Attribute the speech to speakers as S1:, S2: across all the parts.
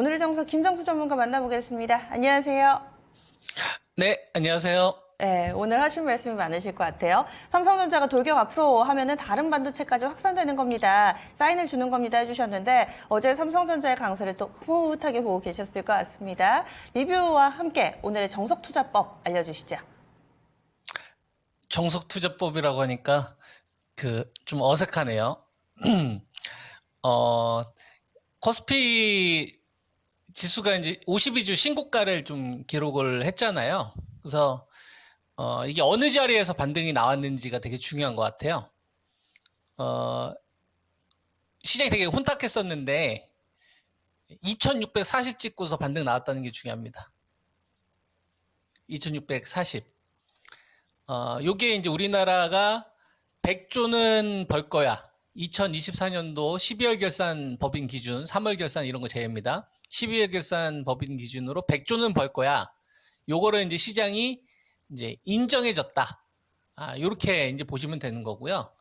S1: 오늘의 정석 김정수 전문가 만나보겠습니다. 안녕하세요.
S2: 네, 안녕하세요.
S1: 네, 오늘 하실 말씀이 많으실 것 같아요. 삼성전자가 돌격 앞으로 하면은 다른 반도체까지 확산되는 겁니다. 사인을 주는 겁니다 해주셨는데 어제 삼성전자의 강세를 또 흐뭇하게 보고 계셨을 것 같습니다. 리뷰와 함께 오늘의 정석투자법 알려주시죠.
S2: 정석투자법이라고 하니까 좀 어색하네요. 코스피 지수가 이제 52주 신고가를 좀 기록을 했잖아요. 그래서 이게 어느 자리에서 반등이 나왔는지가 되게 중요한 것 같아요. 시장이 되게 혼탁했었는데 2640 찍고서 반등 나왔다는 게 중요합니다. 2640. 요게 이제 우리나라가 100조는 벌 거야. 2024년도 12월 결산 법인 기준, 3월 결산 이런 거 제외입니다. 12월 결산 법인 기준으로 100조는 벌 거야. 요거를 이제 시장이 이제 인정해줬다. 요렇게 이제 보시면 되는 거고요.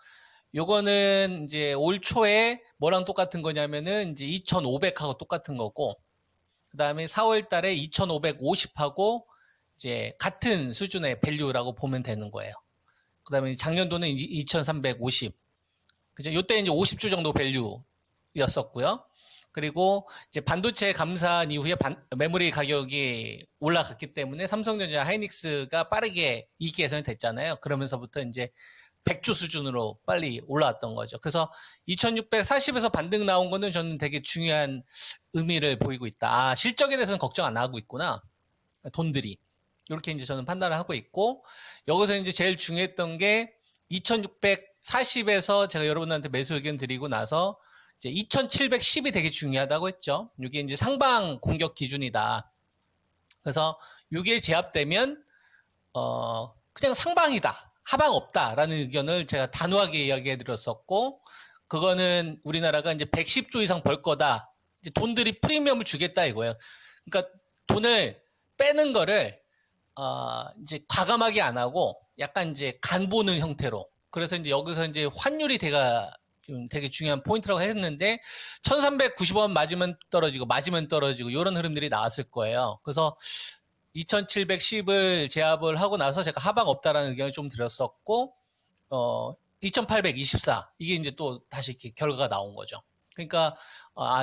S2: 요거는 이제 올 초에 뭐랑 똑같은 거냐면은 이제 2,500하고 똑같은 거고, 그 다음에 4월 달에 2,550하고 이제 같은 수준의 밸류라고 보면 되는 거예요. 그 다음에 작년도는 2,350. 그죠? 요때 이제 50주 정도 밸류였었고요. 그리고 이제 반도체 감산 이후에 메모리 가격이 올라갔기 때문에 삼성전자 하이닉스가 빠르게 이익 개선이 됐잖아요. 그러면서부터 이제 100주 수준으로 빨리 올라왔던 거죠. 그래서 2640에서 반등 나온 거는 저는 되게 중요한 의미를 보이고 있다. 실적에 대해서는 걱정 안 하고 있구나. 돈들이. 이렇게 이제 저는 판단을 하고 있고, 여기서 이제 제일 중요했던 게 2640에서 제가 여러분한테 매수 의견 드리고 나서 이제 2710이 되게 중요하다고 했죠. 이게 이제 상방 공격 기준이다. 그래서 이게 제압되면 그냥 상방이다. 하방 없다라는 의견을 제가 단호하게 이야기해 드렸었고, 그거는 우리나라가 이제 110조 이상 벌 거다. 이제 돈들이 프리미엄을 주겠다 이거예요. 그러니까 돈을 빼는 거를 이제 과감하게 안 하고 약간 이제 간 보는 형태로. 그래서 이제 여기서 이제 환율이 되게 중요한 포인트라고 했는데 1390원 맞으면 떨어지고 이런 흐름들이 나왔을 거예요. 그래서 2710을 제압을 하고 나서 제가 하방 없다라는 의견을 좀 드렸었고 2824 이게 이제 또 다시 이렇게 결과가 나온 거죠. 그러니까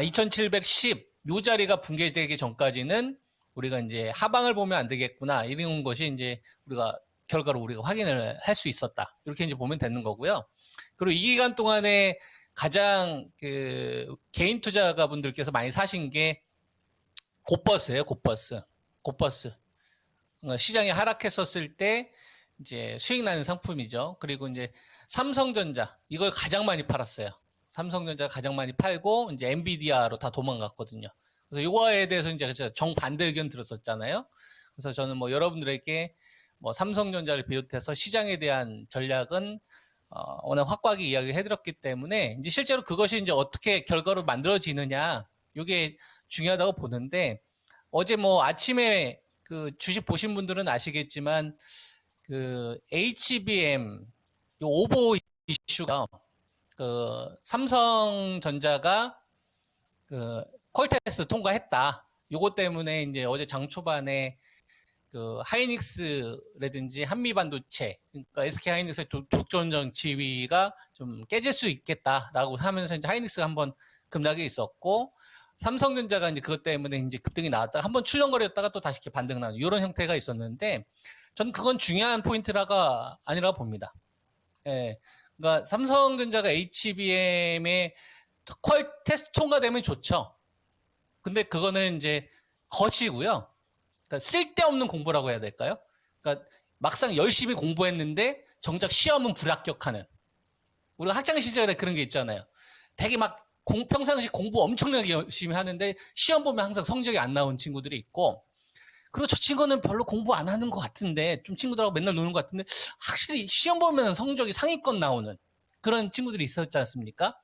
S2: 2710 요 자리가 붕괴되기 전까지는 우리가 이제 하방을 보면 안 되겠구나 이런 것이 이제 결과로 우리가 확인을 할 수 있었다. 이렇게 이제 보면 되는 거고요. 그리고 이 기간 동안에 가장 개인 투자가분들께서 많이 사신 게 곧버스예요. 곧버스. 시장이 하락했었을 때 이제 수익 나는 상품이죠. 그리고 이제 삼성전자 이걸 가장 많이 팔았어요. 삼성전자 가장 많이 팔고 이제 엔비디아로 다 도망갔거든요. 그래서 이거에 대해서 이제 정반대 의견 들었었잖아요. 그래서 저는 뭐 여러분들에게 뭐 삼성전자를 비롯해서 시장에 대한 전략은 워낙 확고하게 이야기를 해드렸기 때문에 이제 실제로 그것이 이제 어떻게 결과로 만들어지느냐 이게 중요하다고 보는데 어제 뭐 아침에 그 주식 보신 분들은 아시겠지만 그 HBM 요 오보 이슈가 삼성전자가 퀄테스트 통과했다. 요거 때문에 이제 어제 장 초반에 하이닉스라든지 한미반도체, 그러니까 SK 하이닉스의 독점적 지위가 좀 깨질 수 있겠다라고 하면서 이제 하이닉스가 한번 급락이 있었고, 삼성전자가 이제 그것 때문에 이제 급등이 나왔다가 한번 출렁거렸다가 또 다시 이렇게 반등 나는 이런 형태가 있었는데, 저는 그건 중요한 포인트라가 아니라고 봅니다. 예. 그러니까 삼성전자가 HBM의 퀄 테스트 통과되면 좋죠. 근데 그거는 이제 거치고요. 그러니까 쓸데없는 공부라고 해야 될까요? 그러니까 막상 열심히 공부했는데 정작 시험은 불합격하는. 우리가 학창 시절에 그런 게 있잖아요. 되게 막 평상시 공부 엄청나게 열심히 하는데 시험 보면 항상 성적이 안 나온 친구들이 있고, 그리고 저 친구는 별로 공부 안 하는 것 같은데 좀 친구들하고 맨날 노는 것 같은데 확실히 시험 보면 성적이 상위권 나오는 그런 친구들이 있었지 않습니까?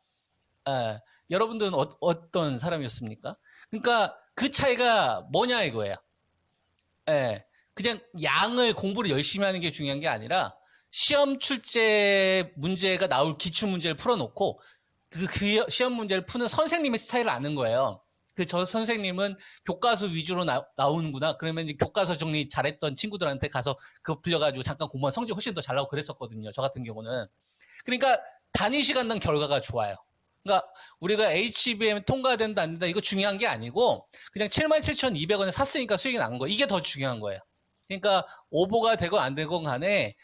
S2: 여러분들은 어떤 사람이었습니까? 그러니까 그 차이가 뭐냐 이거예요. 그냥 공부를 열심히 하는 게 중요한 게 아니라 시험 출제 문제가 나올 기출 문제를 풀어놓고 그 시험 문제를 푸는 선생님의 스타일을 아는 거예요. 그 저 선생님은 교과서 위주로 나오는구나. 그러면 이제 교과서 정리 잘했던 친구들한테 가서 그거 빌려가지고 잠깐 공부한 성적 훨씬 더 잘 나오고 그랬었거든요. 저 같은 경우는. 그러니까 단위 시간당 결과가 좋아요. 그러니까 우리가 HBM 통과된다 안 된다 이거 중요한 게 아니고 그냥 77,200원에 샀으니까 수익이 난 거예요. 이게 더 중요한 거예요. 그러니까 오버가 되건 안 되건 간에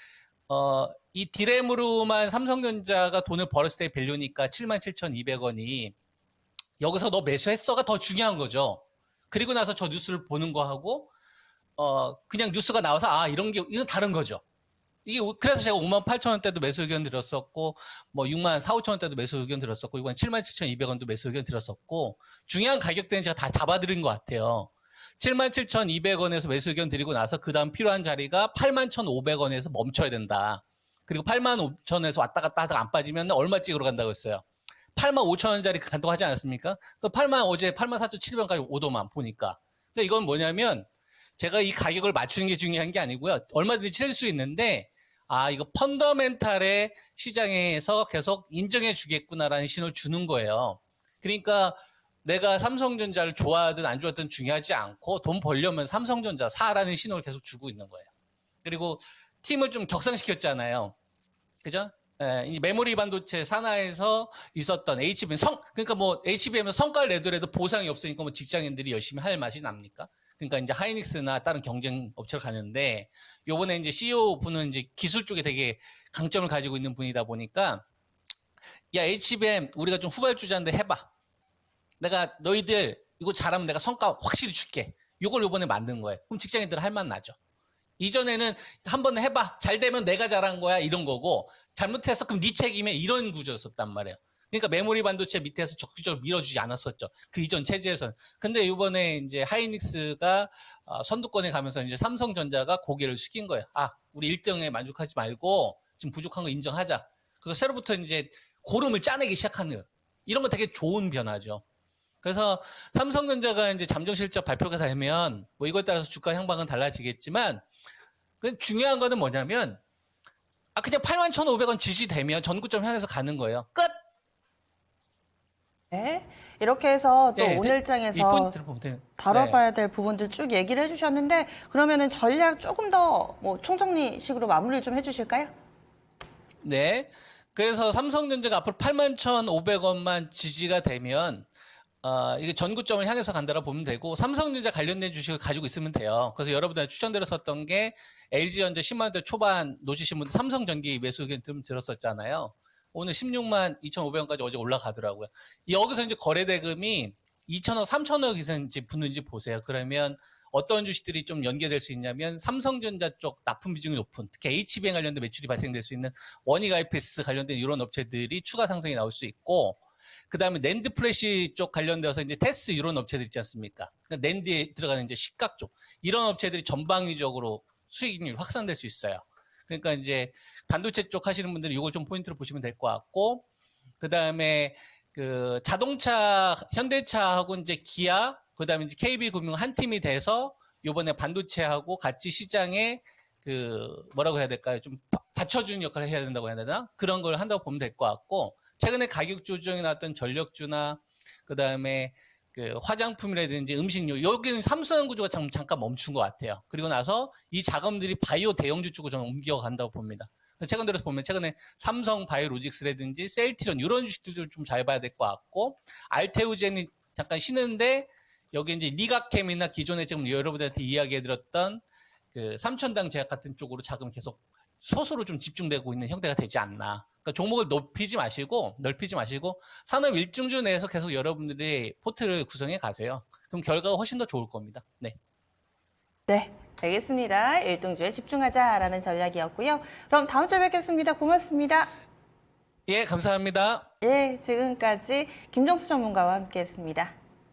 S2: 이 디램으로만 삼성전자가 돈을 벌었을 때 밸류니까 77,200원이 여기서 너 매수했어가 더 중요한 거죠. 그리고 나서 저 뉴스를 보는 거하고 그냥 뉴스가 나와서 아 이런 게 이건 다른 거죠. 이게 그래서 제가 58,000원대도 매수 의견 들었었고 뭐 64,000~5,000원대도 매수 의견 들었었고 이번 77,200원도 매수 의견 들었었고 중요한 가격대는 제가 다 잡아드린 것 같아요. 77,200원에서 매수 의견 드리고 나서 그 다음 필요한 자리가 81,500원에서 멈춰야 된다. 그리고 85,000원에서 왔다 갔다 하다가 안 빠지면 얼마 찍으러 간다고 했어요. 85,000원짜리 간다고 하지 않았습니까? 어제 84,700원까지 오더만 보니까. 그러니까 이건 뭐냐면 제가 이 가격을 맞추는 게 중요한 게 아니고요. 얼마든지 칠 수 있는데 아 이거 펀더멘탈의 시장에서 계속 인정해 주겠구나라는 신호를 주는 거예요. 그러니까 내가 삼성전자를 좋아하든 안 좋아하든 중요하지 않고 돈 벌려면 삼성전자 사라는 신호를 계속 주고 있는 거예요. 그리고 팀을 좀 격상시켰잖아요. 그죠? 예, 이 메모리 반도체 산하에서 있었던 HBM 그러니까 뭐 HBM은 성과를 내더라도 보상이 없으니까 뭐 직장인들이 열심히 할 맛이 납니까? 그러니까 이제 하이닉스나 다른 경쟁 업체를 가는데 요번에 이제 CEO 분은 이제 기술 쪽에 되게 강점을 가지고 있는 분이다 보니까 야 HBM 우리가 좀 후발주자인데 해봐. 내가 너희들 이거 잘하면 내가 성과 확실히 줄게. 요걸 요번에 만든 거예요. 그럼 직장인들 할 맛 나죠. 이전에는 한번 해봐. 잘 되면 내가 잘한 거야. 이런 거고 잘못해서 그럼 네 책임에 이런 구조였었단 말이에요. 그러니까 메모리 반도체 밑에서 적극적으로 밀어주지 않았었죠. 그 이전 체제에서는. 근데 이번에 이제 하이닉스가 선두권에 가면서 이제 삼성전자가 고개를 숙인 거예요. 아, 우리 1등에 만족하지 말고 지금 부족한 거 인정하자. 그래서 새로부터 이제 고름을 짜내기 시작하는 거예요. 이런 거 되게 좋은 변화죠. 그래서 삼성전자가 이제 잠정 실적 발표가 되면 뭐 이거에 따라서 주가 향방은 달라지겠지만 중요한 거는 뭐냐면 그냥 81,500원 지지되면 전고점 향해서 가는 거예요. 끝.
S1: 네. 이렇게 해서 또
S2: 네,
S1: 오늘장에서
S2: 이 포인트를 보면 돼요.
S1: 다뤄봐야 될 부분들 쭉 얘기를 해주셨는데 그러면은 전략 조금 더 뭐 총정리식으로 마무리를 좀 해주실까요?
S2: 네. 그래서 삼성전자가 앞으로 81,500원만 지지가 되면 이게 전고점을 향해서 간다고 보면 되고 삼성전자 관련된 주식을 가지고 있으면 돼요. 그래서 여러분들 추천드렸었던 게 LG전자 10만 원대 초반 놓치신 분들 삼성전기 매수 의견 좀 들었었잖아요. 오늘 16만 2,500원까지 어제 올라가더라고요. 여기서 이제 거래대금이 2천억, 3천억 이상인지 붙는지 보세요. 그러면 어떤 주식들이 좀 연계될 수 있냐면 삼성전자 쪽 납품 비중이 높은 특히 HBM 관련된 매출이 발생될 수 있는 원익 IPS 관련된 이런 업체들이 추가 상승이 나올 수 있고 그 다음에 낸드 플래시 쪽 관련돼서 이제 테스 이런 업체들 있지 않습니까? 그러니까 낸드에 들어가는 이제 식각 쪽 이런 업체들이 전방위적으로 수익률 확산될 수 있어요. 그러니까 이제 반도체 쪽 하시는 분들은 이걸 좀 포인트로 보시면 될 것 같고 그 다음에 그 자동차 현대차하고 이제 기아 그 다음에 이제 KB금융 한 팀이 돼서 요번에 반도체하고 같이 시장에 그 뭐라고 해야 될까요? 좀 받쳐주는 역할을 해야 된다고 해야 되나? 그런 걸 한다고 보면 될 것 같고 최근에 가격 조정이 나왔던 전력주나 그 다음에 그 화장품이라든지 음식료 여기는 삼수하는 구조가 잠깐 멈춘 것 같아요. 그리고 나서 이 자금들이 바이오 대형주 쪽으로 좀 옮겨간다고 봅니다. 최근 들어서 보면 최근에 삼성 바이오로직스라든지 셀트리온 이런 주식들도 좀 잘 봐야 될 것 같고 알테오젠이 잠깐 쉬는데 여기 이제 리가캠이나 기존에 지금 여러분들한테 이야기해드렸던 그 삼천당 제약 같은 쪽으로 자금 계속 소수로 좀 집중되고 있는 형태가 되지 않나. 그러니까 종목을 넓히지 마시고 산업 일중주 내에서 계속 여러분들이 포트를 구성해 가세요. 그럼 결과가 훨씬 더 좋을 겁니다. 네.
S1: 네, 알겠습니다. 일등주에 집중하자라는 전략이었고요. 그럼 다음 주에 뵙겠습니다. 고맙습니다.
S2: 예, 감사합니다.
S1: 예, 지금까지 김정수 전문가와 함께했습니다.